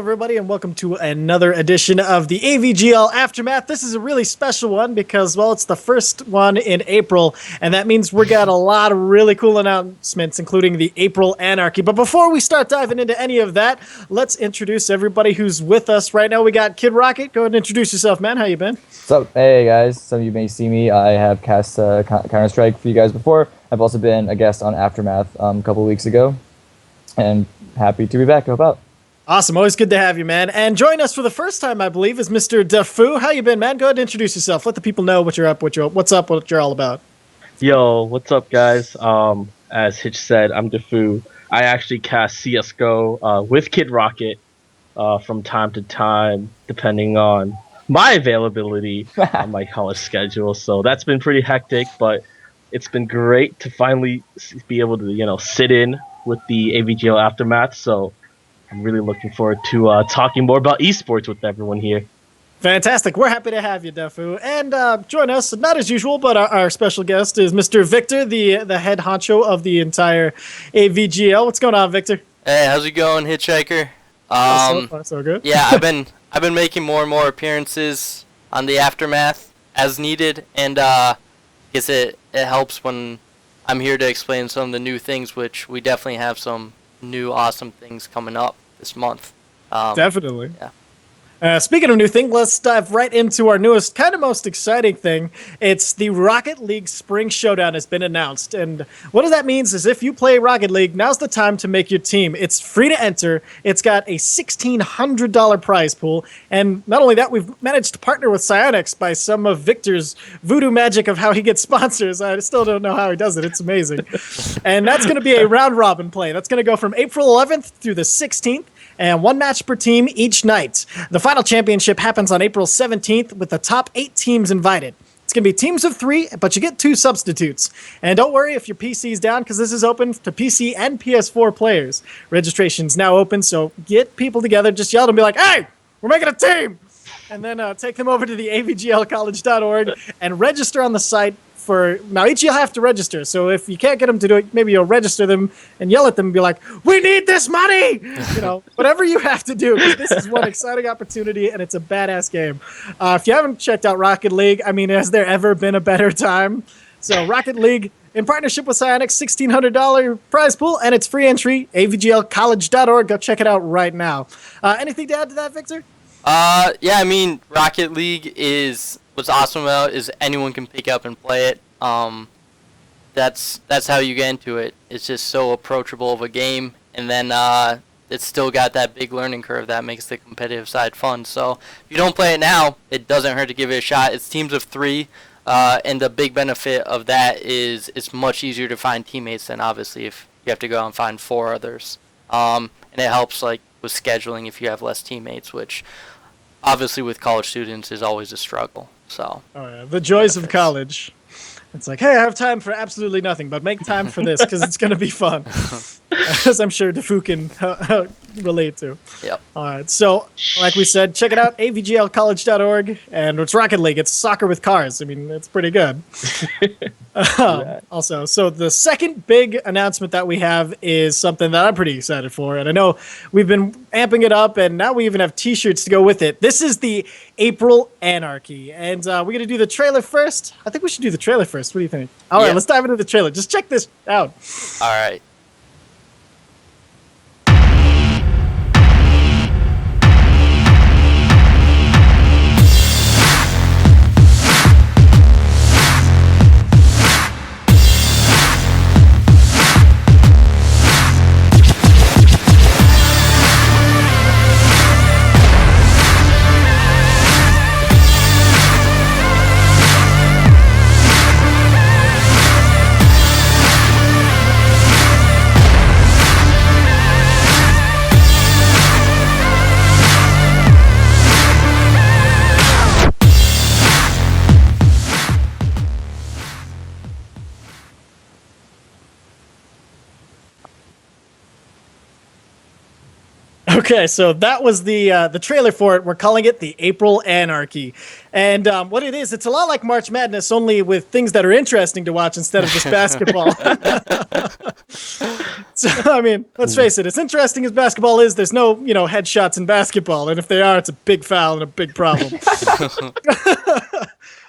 everybody, and welcome to another edition of the AVGL Aftermath. This is a really special one because, well, it's the first one in April, and that means we got a lot of really cool announcements, including the April Anarchy. But before we start diving into any of that, let's introduce everybody who's with us right now. We got Kid Rocket. Go ahead and introduce yourself, man. How you been? What's up? Hey, guys. Some of you may see me. I have cast Counter-Strike for you guys before. I've also been a guest on Aftermath a couple weeks ago, and happy to be back. Help out. Awesome. Always good to have you, man. And join us for the first time, I believe, is Mr. Defu. How you been, man? Go ahead and introduce yourself. Let the people know what you're up, what you're all about. Yo, what's up, guys? As Hitch said, I'm Defu. I actually cast CSGO with Kid Rocket from time to time, depending on my availability on my college schedule. So that's been pretty hectic, but it's been great to finally be able to, sit in with the AVGL Aftermath. So I'm really looking forward to talking more about eSports with everyone here. Fantastic. We're happy to have you, Defu. And join us, not as usual, but our special guest is Mr. Victor, the head honcho of the entire AVGL. What's going on, Victor? Hey, how's it going, Hitchhiker? So far, so good. Yeah, I've been making more and more appearances on the Aftermath as needed, and I guess it helps when I'm here to explain some of the new things, which we definitely have some new awesome things coming up this month. Definitely. Yeah. Speaking of new thing, let's dive right into our newest, kind of most exciting thing. It's the Rocket League Spring Showdown has been announced. And what that means is if you play Rocket League, now's the time to make your team. It's free to enter. It's got a $1,600 prize pool. And not only that, we've managed to partner with Psyonix by some of Victor's voodoo magic of how he gets sponsors. I still don't know how he does it. It's amazing. And that's going to be a round-robin play. That's going to go from April 11th through the 16th. And one match per team each night. The final championship happens on April 17th with the top 8 teams invited. It's going to be teams of 3, but you get 2 substitutes. And don't worry if your PC is down, because this is open to PC and PS4 players. Registration's now open, so get people together. Just yell and be like, hey, we're making a team! And then take them over to the avglcollege.org and register on the site. Now each you'll have to register, so if you can't get them to do it, maybe you'll register them and yell at them and be like, we need this money, whatever you have to do, because this is one exciting opportunity and it's a badass game. If you haven't checked out Rocket League, I mean, has there ever been a better time? So Rocket League, in partnership with Psyonix, $1,600 prize pool, and it's free entry, avglcollege.org. Go check it out right now. Anything to add to that, Victor? Yeah, I mean, Rocket League is... What's awesome about it is anyone can pick up and play it. That's how you get into it. It's just so approachable of a game, and then it's still got that big learning curve that makes the competitive side fun. So if you don't play it now, it doesn't hurt to give it a shot. It's teams of 3, and the big benefit of that is it's much easier to find teammates than obviously if you have to go out and find 4 others. And it helps like with scheduling if you have less teammates, which obviously with college students is always a struggle. So. Oh yeah, the joys of college. It's like, hey, I have time for absolutely nothing, but make time for this because it's going to be fun. As I'm sure Defu can relate to. Yep. All right, so like we said, check it out, avglcollege.org, and it's Rocket League. It's soccer with cars. I mean, it's pretty good. Also, so the second big announcement that we have is something that I'm pretty excited for, and I know we've been amping it up, and now we even have T-shirts to go with it. This is the April Anarchy, and we're going to do the trailer first. I think we should do the trailer first. What do you think? All right, let's dive into the trailer. Just check this out. All right. Okay, so that was the trailer for it. We're calling it the April Anarchy. And what it is, it's a lot like March Madness, only with things that are interesting to watch instead of just basketball. So, I mean, let's face it, as interesting as basketball is, there's no, headshots in basketball. And if they are, it's a big foul and a big problem.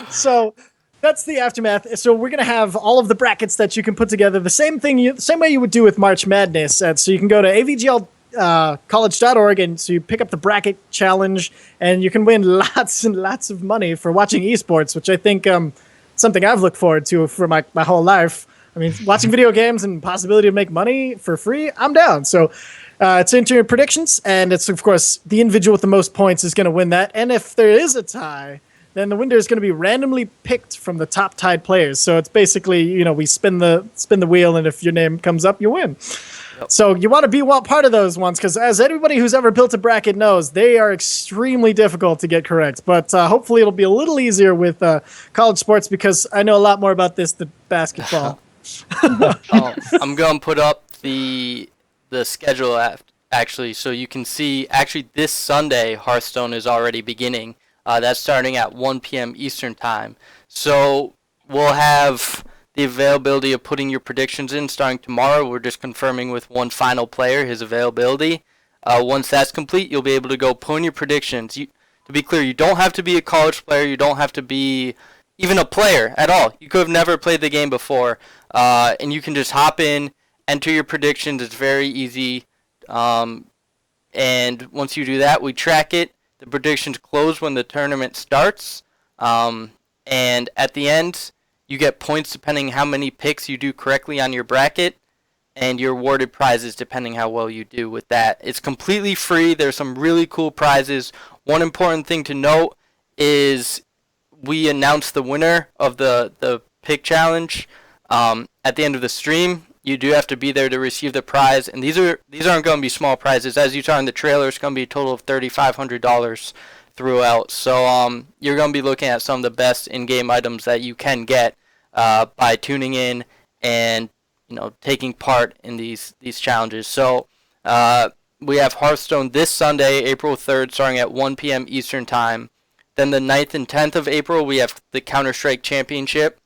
So that's the aftermath. So we're going to have all of the brackets that you can put together the same way you would do with March Madness. And so you can go to avglcollege.org, and so you pick up the bracket challenge, and you can win lots and lots of money for watching eSports, which I think something I've looked forward to for my whole life. I mean, watching video games and possibility to make money for free, I'm down. So it's into your predictions, and it's, of course, the individual with the most points is going to win that. And if there is a tie, then the winner is going to be randomly picked from the top tied players. So it's basically, we spin the wheel, and if your name comes up, you win. So you want to be part of those ones, because as anybody who's ever built a bracket knows, they are extremely difficult to get correct. But hopefully it'll be a little easier with college sports, because I know a lot more about this than basketball. I'm going to put up the schedule actually, so you can see actually this Sunday Hearthstone is already beginning. That's starting at 1 p.m. Eastern time. So we'll have the availability of putting your predictions in starting tomorrow. We're just confirming with one final player his availability. Once that's complete, you'll be able to go put in your predictions. To be clear, you don't have to be a college player. You don't have to be even a player at all. You could have never played the game before, and you can just hop in, enter your predictions. It's very easy. And once you do that, we track it. The predictions close when the tournament starts. And at the end, you get points depending how many picks you do correctly on your bracket, and you're awarded prizes depending how well you do with that. It's completely free. There's some really cool prizes. One important thing to note is we announce the winner of the pick challenge at the end of the stream. You do have to be there to receive the prize, and these aren't going to be small prizes. As you saw in the trailer, it's going to be a total of $3,500 throughout. So you're going to be looking at some of the best in-game items that you can get by tuning in and taking part in these challenges. So we have Hearthstone this Sunday, April 3rd, starting at 1 p.m. Eastern Time. Then the 9th and 10th of April, we have the Counter-Strike Championship.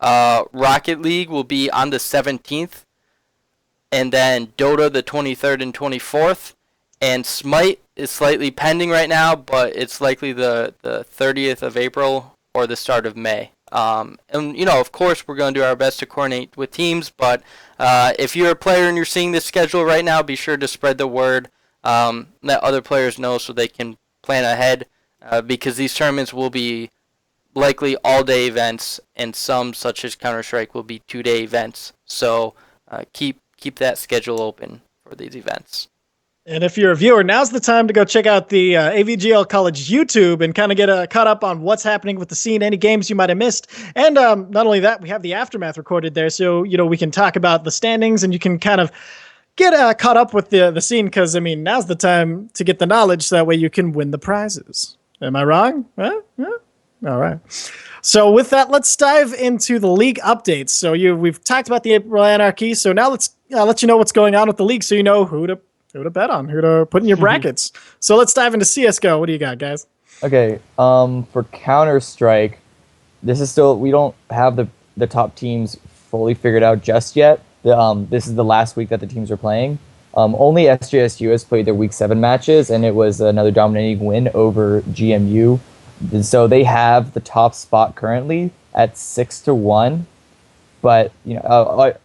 Rocket League will be on the 17th. And then Dota the 23rd and 24th. And Smite is slightly pending right now, but it's likely the 30th of April or the start of May. And, of course, we're going to do our best to coordinate with teams, but if you're a player and you're seeing this schedule right now, be sure to spread the word, let other players know so they can plan ahead, because these tournaments will be likely all-day events, and some, such as Counter-Strike, will be 2-day events. So keep that schedule open for these events. And if you're a viewer, now's the time to go check out the AVGL College YouTube and kind of get caught up on what's happening with the scene, any games you might have missed. And not only that, we have the aftermath recorded there, so we can talk about the standings, and you can kind of get caught up with the scene, because, now's the time to get the knowledge, so that way you can win the prizes. Am I wrong? Huh? All right. So with that, let's dive into the league updates. So we've talked about the April Anarchy, so now let's let you know what's going on with the league, so you know who to bet on, who to put in your brackets. So let's dive into CSGO. What do you got, guys? Okay, for Counter-Strike, this is still, we don't have the top teams fully figured out just yet. This is the last week that the teams are playing. Only SJSU has played their Week 7 matches, and it was another dominating win over GMU. And so they have the top spot currently at 6-1, but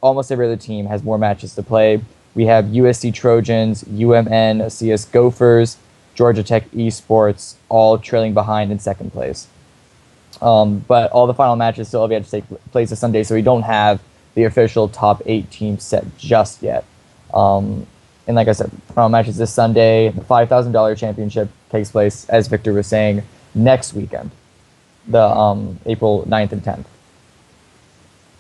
almost every other team has more matches to play. We have USC Trojans, UMN, CS Gophers, Georgia Tech eSports, all trailing behind in second place. But all the final matches still have yet to take place this Sunday, so we don't have the official top 8 teams set just yet. And like I said, final matches this Sunday. The $5,000 championship takes place, as Victor was saying, next weekend, the April 9th and 10th.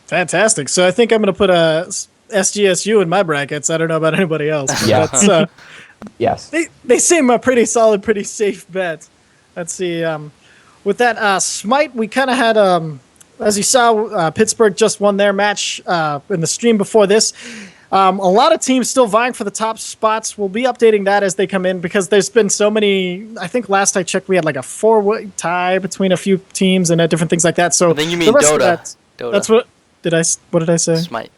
Fantastic. So I think I'm going to put a SGSU in my brackets. I don't know about anybody else. Yeah. But, Yes. They seem a pretty solid, pretty safe bet. Let's see. With that Smite, we kind of had, as you saw, Pittsburgh just won their match in the stream before this. A lot of teams still vying for the top spots. We'll be updating that as they come in because there's been so many. I think last I checked, we had like a 4-way tie between a few teams and different things like that. So I think you mean Dota. Dota. That's what what did I say? Smite.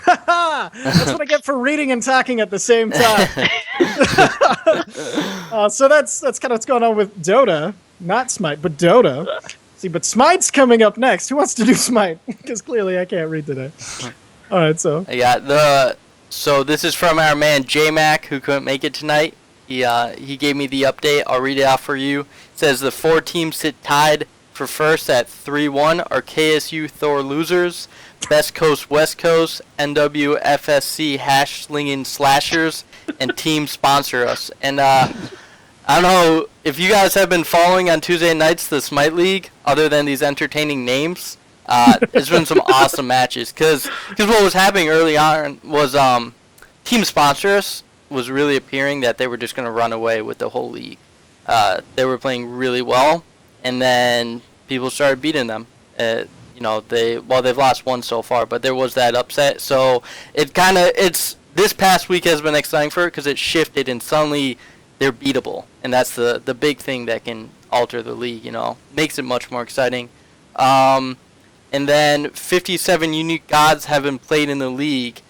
That's what I get for reading and talking at the same time. So that's kind of what's going on with Dota, not Smite, but Dota. See, but Smite's coming up next. Who wants to do Smite? Because clearly I can't read today. All right, so So this is from our man J-Mac, who couldn't make it tonight. He gave me the update. I'll read it out for you. It says the 4 teams sit tied for first at 3-1 are KSU Thor losers, Best Coast West Coast, NWFSC Hash Slinging Slashers, and Team Sponsor Us. And I don't know if you guys have been following on Tuesday nights the Smite League, other than these entertaining names. There's been some awesome matches because what was happening early on was Team Sponsor Us was really appearing that they were just going to run away with the whole league. They were playing really well, and then people started beating them. They've lost one so far, but there was that upset. So this past week has been exciting for it because it shifted and suddenly they're beatable, and that's the big thing that can alter the league. Makes it much more exciting. And then 57 unique gods have been played in the league,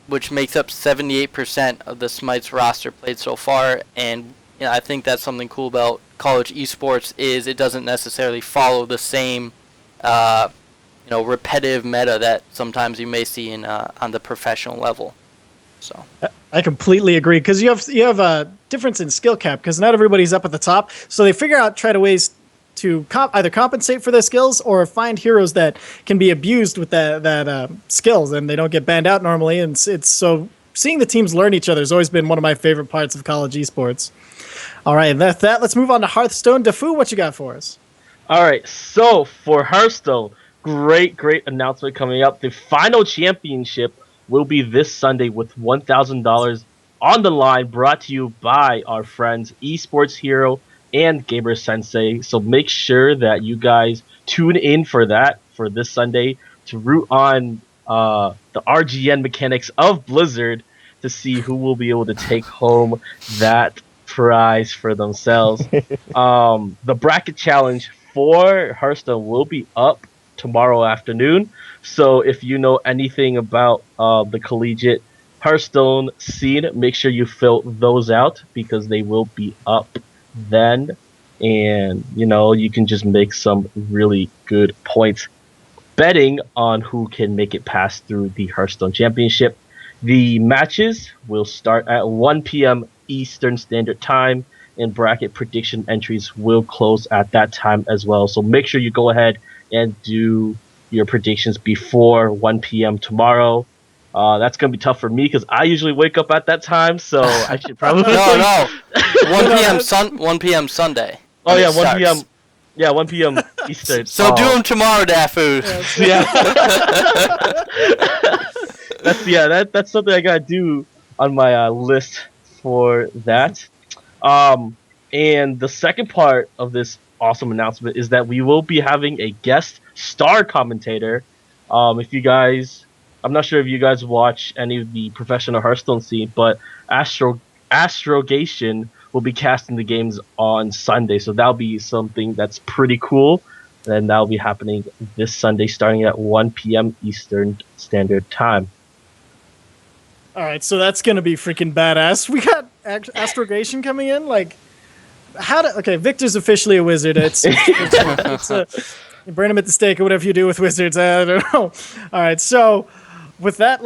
which makes up 78% of the Smite's roster played so far. And I think that's something cool about college esports is it doesn't necessarily follow the same, repetitive meta that sometimes you may see on the professional level. So I completely agree because you have a difference in skill cap because not everybody's up at the top, so they try to ways to either compensate for their skills or find heroes that can be abused with that skills and they don't get banned out normally. And it's so seeing the teams learn each other has always been one of my favorite parts of college esports. All right, and that let's move on to Hearthstone. Dafu, what you got for us? All right, so for Hearthstone, great announcement coming up. The final championship will be this Sunday with $1,000 on the line, brought to you by our friends eSports Hero and Gamer Sensei. So make sure that you guys tune in for this Sunday to root on the RGN mechanics of Blizzard to see who will be able to take home that prize for themselves. The bracket challenge for Hearthstone will be up tomorrow afternoon. So if you know anything about the collegiate Hearthstone scene, make sure you fill those out because they will be up then, and you can just make some really good points betting on who can make it past through the Hearthstone Championship. The matches will start at 1 p.m. Eastern Standard Time, and bracket prediction entries will close at that time as well. So make sure you go ahead and do your predictions before 1 p.m. tomorrow. That's going to be tough for me because I usually wake up at that time, so I should probably... No. 1 p.m. Sunday. Oh, yeah, 1 p.m. Yeah, 1 p.m. Eastern. So do them tomorrow, Dafu. Yeah. That's something I got to do on my list for that. And the second part of this awesome announcement is that we will be having a guest star commentator. If you guys... I'm not sure if you guys watch any of the professional Hearthstone scene, but Astrogation will be casting the games on Sunday, so that'll be something that's pretty cool. And that'll be happening this Sunday, starting at 1 p.m. Eastern Standard Time. All right, so that's gonna be freaking badass. We got Astrogation coming in. Like, okay, Victor's officially a wizard. It's you burn him at the stake or whatever you do with wizards. I don't know. All right, so. With that,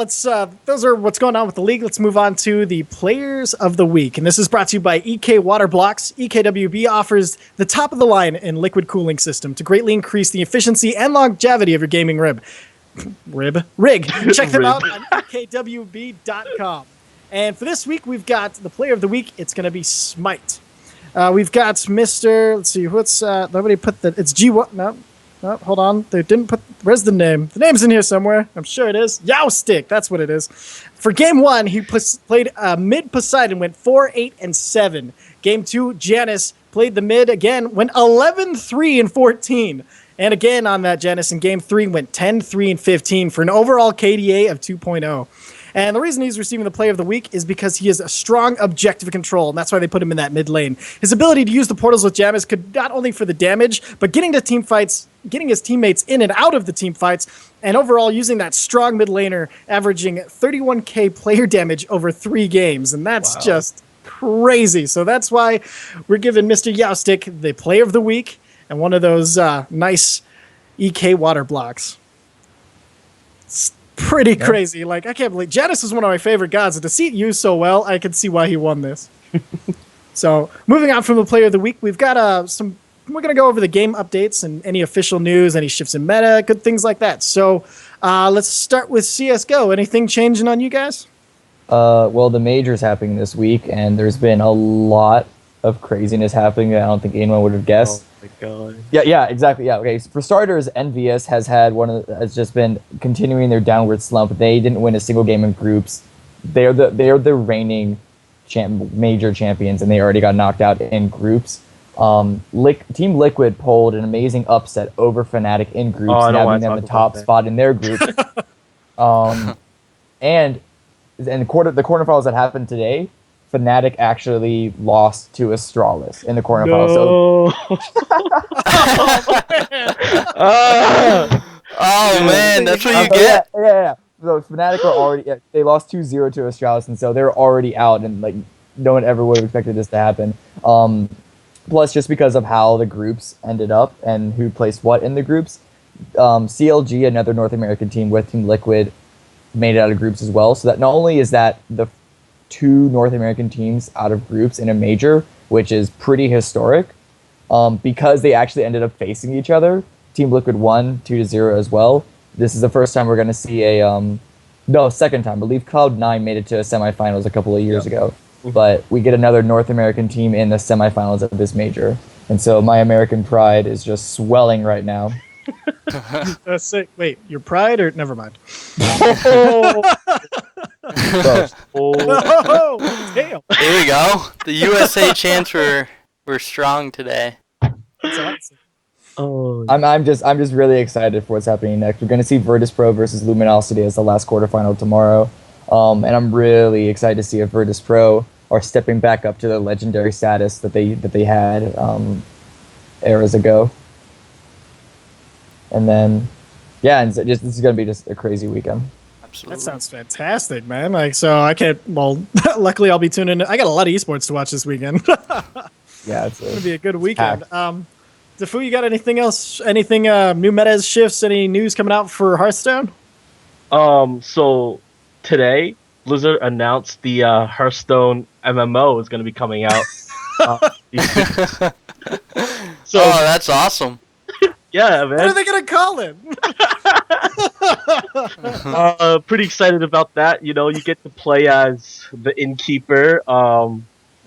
those are what's going on with the league. Let's move on to the Players of the Week. And this is brought to you by EK Water Blocks. EKWB offers the top of the line in liquid cooling system to greatly increase the efficiency and longevity of your gaming rig. Check them out on ekwb.com. And for this week, we've got the Player of the Week. It's going to be Smite. We've got Mr. Let's see, nobody put it's G1. No, hold on. They didn't put... Where's the name? The name's in here somewhere. I'm sure it is. Yowstick. That's what it is. For Game 1, he played mid Poseidon, went 4-8-7. Game 2, Janice played the mid again, went 11-3-14. And again on that, Janus in game 3 went 10, 3, and 15 for an overall KDA of 2.0. And the reason he's receiving the Player of the Week is because he has a strong objective control, and that's why they put him in that mid lane. His ability to use the portals with Janus could not only for the damage, but getting to team fights, getting his teammates in and out of the team fights, and overall using that strong mid laner, averaging 31k player damage over 3 games. And that's just crazy. So that's why we're giving Mr. Youstic the Player of the Week and one of those nice EK water blocks. It's pretty crazy. Like, I can't believe Janus is one of my favorite gods, and to see it used so well, I can see why he won this. So moving on from the Player of the Week, we've got we're going to go over the game updates and any official news, any shifts in meta, good things like that. So let's start with CSGO. Anything changing on you guys? Well, the major's happening this week, and there's been a lot of craziness happening that I don't think anyone would have guessed. Oh my god. Yeah, exactly. Yeah, okay. So for starters, NVS has just been continuing their downward slump. They didn't win a single game in groups. They're the reigning major champions, and they already got knocked out in groups. Team Liquid pulled an amazing upset over Fnatic in groups, having them the top spot in their group. And the quarterfinals that happened today, Fnatic actually lost to Astralis in the quarterfinals. No. Oh man, that's what you get. Yeah. So Fnatic were already they lost 2-0 to Astralis, and so they're already out, and like no one ever would have expected this to happen. Plus, just because of how the groups ended up and who placed what in the groups, CLG, another North American team with Team Liquid, made it out of groups as well. So that not only is that the 2 North American teams out of groups in a major, which is pretty historic, because they actually ended up facing each other. Team Liquid won 2-0 as well. This is the first time we're going to see second time. I believe Cloud9 made it to semifinals a couple of years ago. But we get another North American team in the semifinals of this major. And so my American pride is just swelling right now. Sick. Wait, your pride or never mind? Oh, damn. Here we go. The USA chants were strong today. That's awesome. Oh. I'm just really excited for what's happening next. We're going to see Virtus Pro versus Luminosity as the last quarterfinal tomorrow. And I'm really excited to see if Virtus Pro are stepping back up to the legendary status that they had eras ago. And then, this is going to be just a crazy weekend. Absolutely. That sounds fantastic, man. Like, so I can't. Well, luckily I'll be tuning in. I got a lot of esports to watch this weekend. Yeah, it's gonna be a good weekend. Defu, you got anything else? Anything new meta shifts? Any news coming out for Hearthstone? So today Blizzard announced the Hearthstone MMO is going to be coming out. So that's awesome. Yeah, man. What are they gonna call it? Pretty excited about that. You know, you get to play as the innkeeper,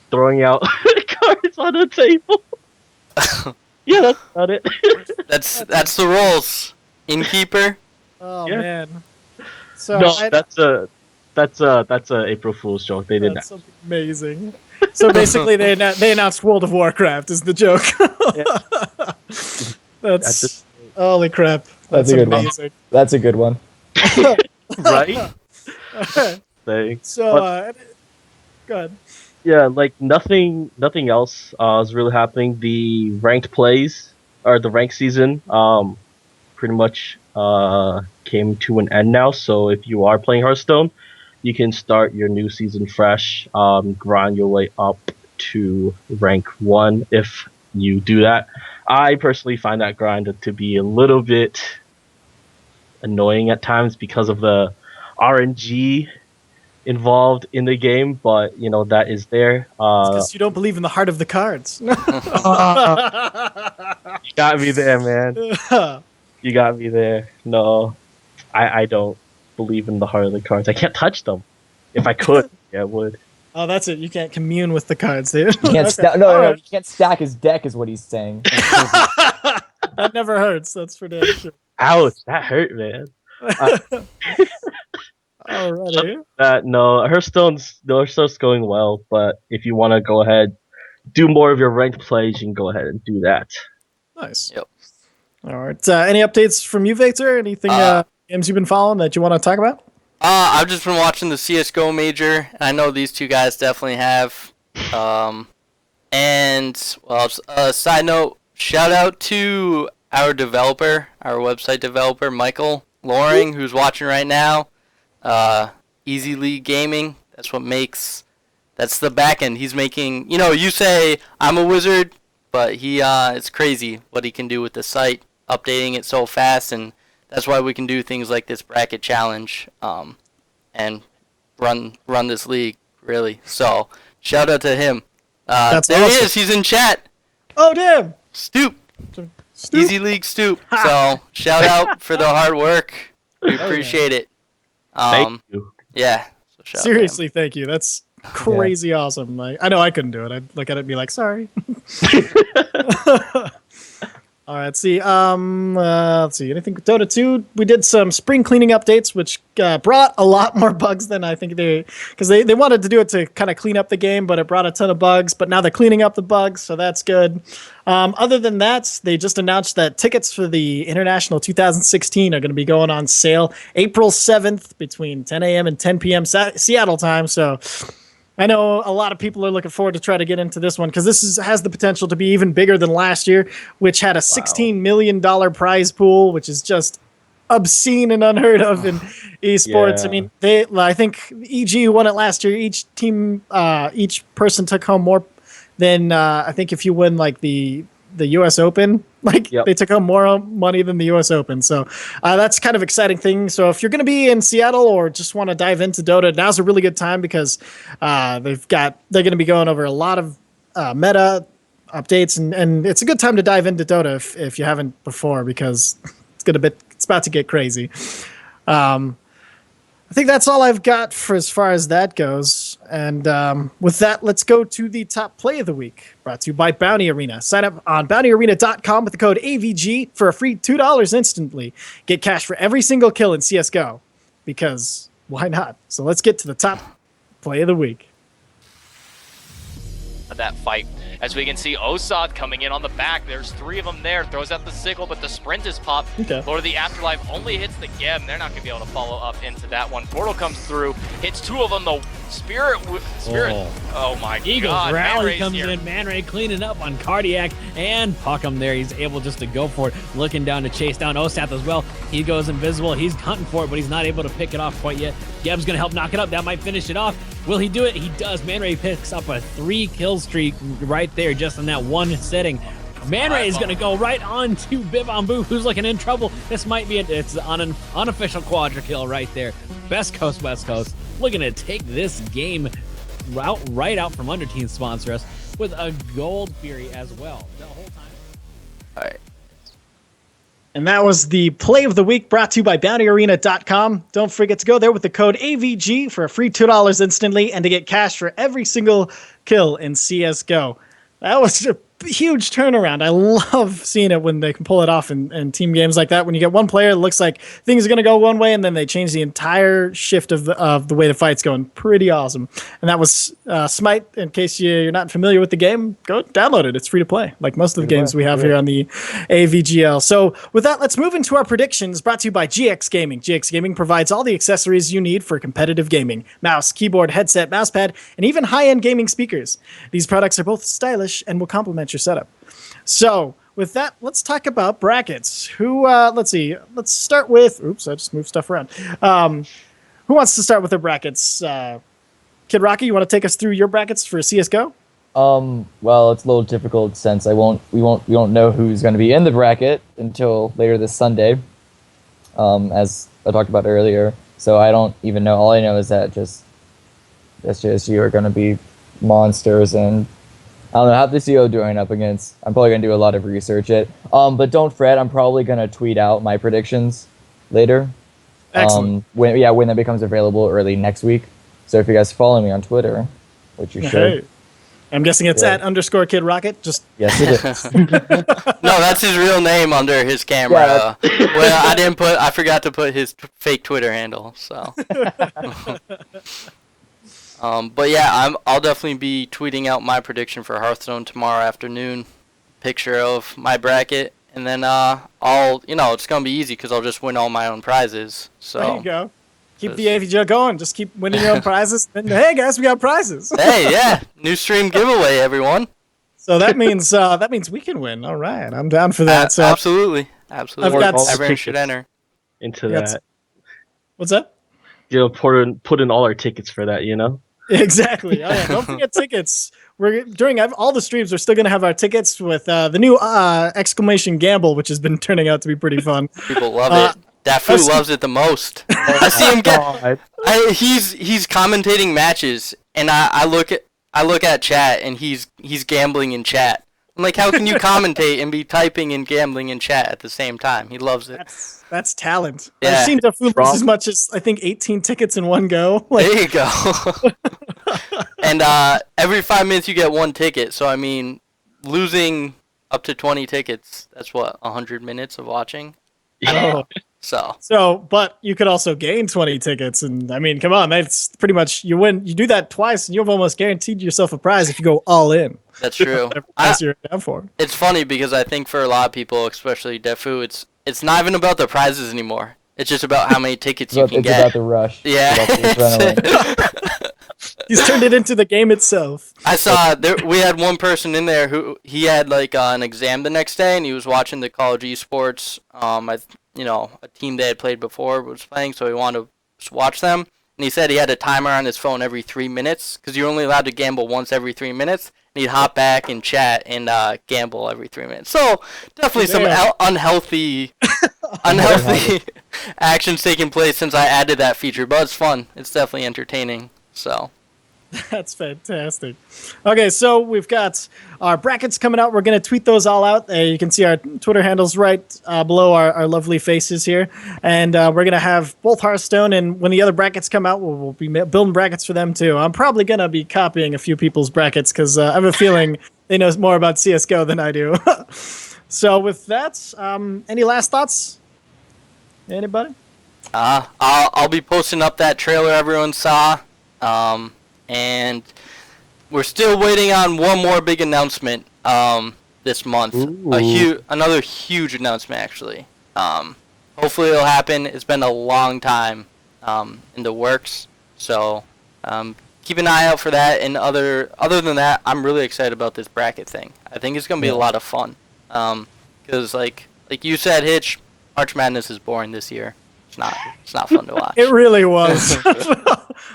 throwing out cards on the table. Yeah, that's about it. That's the rules. Innkeeper. Oh Yeah. man. So No, that's a April Fool's joke. They did that's that. amazing. So basically, they announced World of Warcraft is the joke. That's holy crap. That's a good one. amazing. That's a good one. Right? Thanks. So, go ahead. Yeah, like nothing else is really happening. The ranked plays or the ranked season pretty much came to an end now. So if you are playing Hearthstone, you can start your new season fresh, grind your way up to rank 1 if you do that. I personally find that grind to be a little bit annoying at times because of the RNG involved in the game, but you know that is there. Because you don't believe in the heart of the cards. You got me there, man. You got me there. No, I don't believe in the heart of the cards. I can't touch them. If I could, yeah, I would. Oh, that's it. You can't commune with the cards, dude. You can't no, you can't stack his deck is what he's saying. That never hurts. That's for damn sure. Ouch, that hurt, man. Alrighty. No, Hearthstone's going well, but if you want to go ahead, do more of your ranked plays, you can go ahead and do that. Nice. Yep. All right. Any updates from you, Victor? Anything games you've been following that you want to talk about? I've just been watching the CS:GO major. And I know these two guys definitely have. And well, side note, shout out to our developer, our website developer, Michael Loring, who's watching right now. Easy League Gaming. That's the back end. He's making. You say I'm a wizard, but it's crazy what he can do with the site, updating it so fast, and that's why we can do things like this bracket challenge, and run this league really. So shout out to him. That's there awesome. he is. He's in chat. Oh, damn. Stoop. Stoop. Easy League Stoop. So shout out for the hard work. We appreciate it. Thank you. Yeah. So shout out to him. Seriously, thank you. That's crazy awesome. Like, I know I couldn't do it. I'd look at it and be like, sorry. All right, let's see. Let's see. Anything with Dota 2? We did some spring cleaning updates, which brought a lot more bugs than I think because they wanted to do it to kind of clean up the game, but it brought a ton of bugs. But now they're cleaning up the bugs, so that's good. Other than that, they just announced that tickets for the International 2016 are going to be going on sale April 7th between 10 a.m. and 10 p.m. Seattle time. So I know a lot of people are looking forward to try to get into this one because has the potential to be even bigger than last year, which had a $16 million prize pool, which is just obscene and unheard of in esports. Yeah. I mean, I think EG who won it last year. Each person took home more than I think if you win like the U.S. Open, they took home more money than the U.S. Open. So that's kind of exciting thing. So if you're going to be in Seattle or just want to dive into Dota, now's a really good time because they're going to be going over a lot of meta updates, and it's a good time to dive into Dota if you haven't before because it's about to get crazy. I think that's all I've got for as far as that goes. And with that, let's go to the top play of the week, brought to you by Bounty Arena. Sign up on bountyarena.com with the code AVG for a free $2 instantly. Get cash for every single kill in CSGO, because why not? So let's get to the top play of the week. That fight. As we can see, Osad coming in on the back. There's three of them there. Throws out the sickle, but the sprint is popped. Okay. Lord of the Afterlife only hits the Gem. They're not going to be able to follow up into that one. Portal comes through, hits two of them. The Spirit. Oh my Eagles God. rally Man comes here. in. Man Ray cleaning up on Cardiac and Puckham there. He's able just to go for it. Looking down to chase down Osath as well. He goes invisible. He's hunting for it, but he's not able to pick it off quite yet. Geb's going to help knock it up. That might finish it off. Will he do it? He does. Man Ray picks up a 3-kill streak right there just in that one setting. Man Ray is going to go right on to Bibambu, who's looking in trouble. This might be it's an unofficial quadra kill right there. Best Coast, West Coast. Looking to take this game right out from under Team Sponsor Us with a Gold Fury as well. The whole time. All right. And that was the play of the week brought to you by bountyarena.com. Don't forget to go there with the code AVG for a free $2 instantly and to get cash for every single kill in CSGO. That was a huge turnaround. I love seeing it when they can pull it off in team games like that. When you get one player, it looks like things are going to go one way, and then they change the entire shift of the way the fight's going. Pretty awesome. And that was Smite. In case you're not familiar with the game, go download it. It's free to play, like most of the games we have here on the AVGL. So with that, let's move into our predictions, brought to you by GX Gaming. GX Gaming provides all the accessories you need for competitive gaming: mouse, keyboard, headset, mousepad, and even high-end gaming speakers. These products are both stylish and will complement your setup. So with that, let's talk about brackets. Let's see. Let's start with. Oops, I just moved stuff around. Who wants to start with their brackets? Kid Rocky, you want to take us through your brackets for CS:GO? Well, it's a little difficult since we won't know who's going to be in the bracket until later this Sunday, as I talked about earlier. So I don't even know. All I know is that SJSU are going to be monsters, and I don't know how the CO doing up against. I'm probably going to do a lot of research but don't fret. I'm probably going to tweet out my predictions later. Excellent. When that becomes available early next week. So if you guys follow me on Twitter, which you should. Hey. I'm guessing it's at _Kid Rocket. Just Yes, it is. No, that's his real name under his camera. Well, I forgot to put his fake Twitter handle. So. But yeah, I'll definitely be tweeting out my prediction for Hearthstone tomorrow afternoon. Picture of my bracket, and then I'll it's gonna be easy because I'll just win all my own prizes. So There you go. Keep the AVGL going. Just keep winning your own prizes. And hey, guys, we got prizes. Hey, yeah, new stream giveaway, everyone. So that means we can win. All right, I'm down for that. So Absolutely. I've got Everyone should enter. into That's- that. what's that? Put in all our tickets for that. Exactly. Oh, yeah. Don't forget tickets. We're during all the streams. We're still gonna have our tickets with the new exclamation gamble, which has been turning out to be pretty fun. People love it. Dafu loves it the most. I see him get. He's commentating matches, and I look at chat, and he's gambling in chat. I'm like, how can you commentate and be typing and gambling in chat at the same time? He loves it. That's talent. Yeah. I've seen Dafu lose as much as I think 18 tickets in one go. There you go. And every 5 minutes you get one ticket. So I mean, losing up to 20 tickets. That's what 100 minutes of watching. Oh. So, but you could also gain 20 tickets, and I mean, come on, that's pretty much you win. You do that twice, and you've almost guaranteed yourself a prize if you go all in. That's true. Prize you're down for. It's funny because I think for a lot of people, especially Defu, it's not even about the prizes anymore. It's just about how many tickets you can It's get. about the rush. Yeah. He's turned it into the game itself. I saw we had one person in there who he had like an exam the next day, and he was watching the college eSports. A team they had played before was playing, so he wanted to just watch them. And he said he had a timer on his phone every 3 minutes because you're only allowed to gamble once every 3 minutes. And he'd hop back and chat and gamble every 3 minutes. So definitely some unhealthy actions taking place since I added that feature, but it's fun. It's definitely entertaining. So. That's fantastic. Okay, so we've got our brackets coming out. We're going to tweet those all out. You can see our Twitter handles right below our lovely faces here. And we're going to have both Hearthstone, and when the other brackets come out, we'll be building brackets for them too. I'm probably going to be copying a few people's brackets because I have a feeling they know more about CSGO than I do. So with that, any last thoughts? Anybody? I'll be posting up that trailer everyone saw. And we're still waiting on one more big announcement this month. Another huge announcement, actually. Hopefully it'll happen. It's been a long time in the works, so keep an eye out for that. And other than that, I'm really excited about this bracket thing. I think it's gonna be a lot of fun. Because like you said, Hitch, March Madness is boring this year. It's not fun to watch. It really was.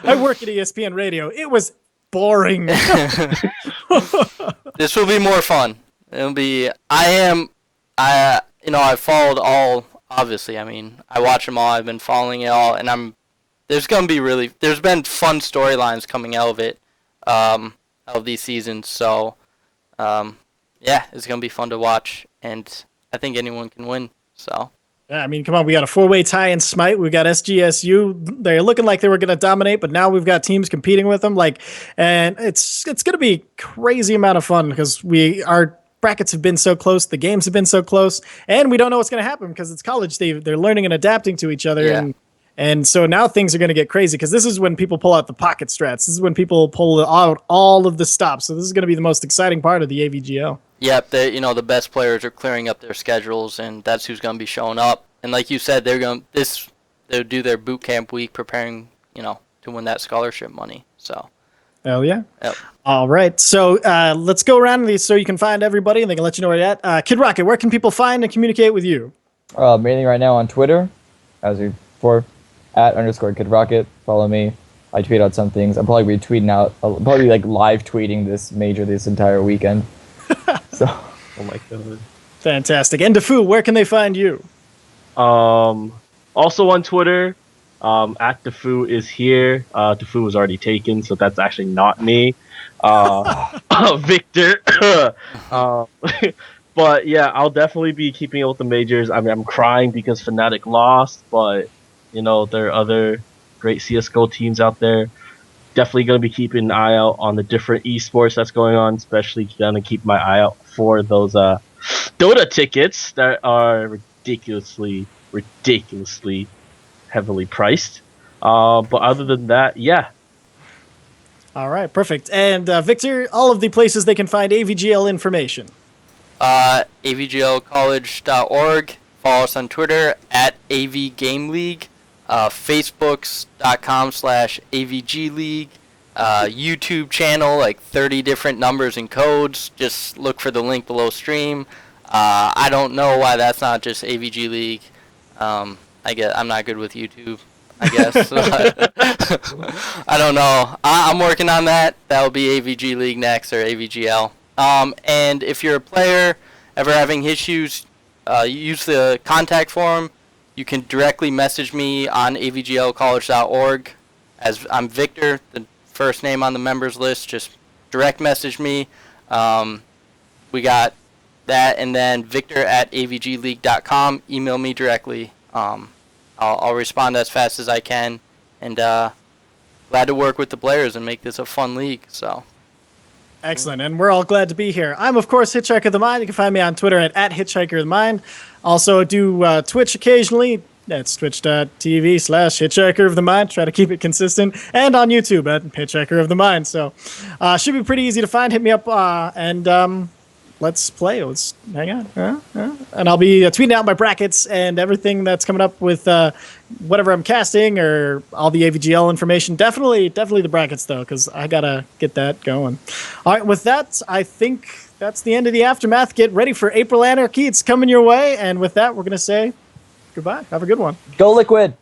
I work at ESPN Radio. It was boring. This will be more fun. It'll be. I followed all. Obviously, I mean, I watch them all. I've been following it all, and there's been fun storylines coming out of it, out of these seasons. So, yeah, it's gonna be fun to watch, and I think anyone can win. So. Yeah, I mean, come on, we got a 4-way tie in Smite. We got SGSU. They're looking like they were going to dominate, but now we've got teams competing with them. And it's going to be a crazy amount of fun because our brackets have been so close, the games have been so close, and we don't know what's going to happen because it's college. They're learning and adapting to each other, and so now things are going to get crazy because this is when people pull out the pocket strats. This is when people pull out all of the stops. So this is going to be the most exciting part of the AVGL. Yep, the best players are clearing up their schedules, and that's who's going to be showing up. And like you said, they'll do their boot camp week preparing, to win that scholarship money. So. Hell yeah. Yep. All right. So let's go around these so you can find everybody and they can let you know where you're at. Kid Rocket, where can people find and communicate with you? Mainly right now on Twitter, as before, @_Kid Rocket. Follow me. I tweet out some things. I'll probably be tweeting out. I'll probably be live tweeting this entire weekend. So. Oh my god. Fantastic. And Dafu, where can they find you? Also on Twitter, @Defu is here. Defu was already taken, so that's actually not me. Victor. But yeah, I'll definitely be keeping up with the majors. I mean, I'm crying because Fnatic lost, but there are other great CS:GO teams out there. Definitely going to be keeping an eye out on the different esports that's going on. Especially going to keep my eye out for those Dota tickets that are ridiculously heavily priced. But other than that, yeah. All right, perfect. And Victor, all of the places they can find AVGL information. avglcollege.org. Follow us on Twitter at avgameleague. Facebooks.com/avgleague. YouTube channel, like 30 different numbers and codes. Just look for the link below stream. I don't know why that's not just AVG League. I'm not good with YouTube, I guess. I don't know. I'm working on that. That'll be AVG League next, or AVGL. And if you're a player ever having issues, use the contact form. You can directly message me on avglcollege.org. As I'm Victor, the first name on the members list. Just direct message me. We got that, and then victor@avgleague.com. Email me directly. I'll respond as fast as I can, and glad to work with the players and make this a fun league. So. Excellent, and we're all glad to be here. I'm, of course, Hitchhiker of the Mind. You can find me on Twitter at Hitchhiker of the Mind. Also do Twitch occasionally. That's twitch.tv/Hitchhiker of the Mind. Try to keep it consistent. And on YouTube at Hitchhiker of the Mind. So should be pretty easy to find. Hit me up and let's play. Let's hang on. And I'll be tweeting out my brackets and everything that's coming up with whatever I'm casting or all the AVGL information. Definitely the brackets, though, because I got to get that going. All right, with that, I think that's the end of the Aftermath. Get ready for April Anarchy. It's coming your way. And with that, we're going to say goodbye. Have a good one. Go Liquid!